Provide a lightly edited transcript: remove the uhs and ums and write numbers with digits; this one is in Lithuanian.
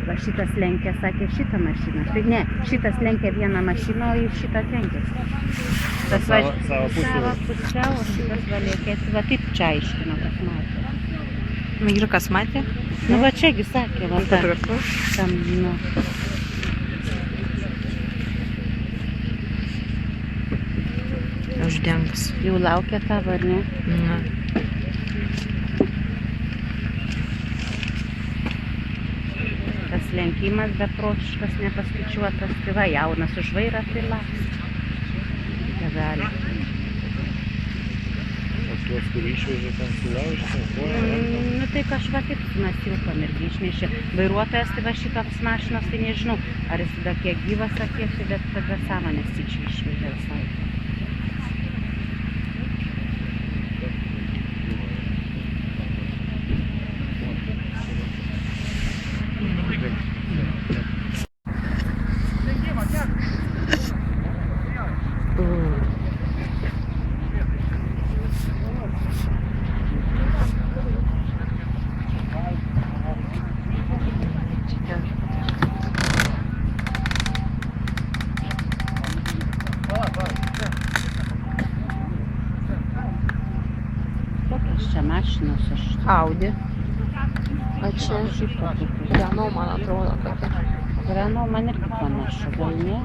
Va šitas lenkia, sakė, šitą mašiną. Tai ne, šitas lenkia vieną mašiną, o į šitą tenkėsi. Tas Savo pusiau, o šitas valėkėsi. Va taip čia aiškino, kas matė. Ir kas matė? Nu va čiagi sakė, va ta. Tam, nu. Uždengs. Jau laukia tavo, ar ne? Na. Tas lenkimas beprotiškas, nepaskaičiuotas, tai va, jaunas už vairą, tai laks. Tegali. O tuos, kur išvežė ten sulaužė, Nu tai kažką taip sunasilko irgi išnešė. Vairuotojas, tai va šitos mašinos, tai nežinau, ar jis tada kiek gyvas sakėsi, bet tada sąmonės tyčia išvežė visai. Kokios čia mašinos aš? Audi. O čia Renault, man atrodo, tokia. Renault man irgi panašu, gal ne?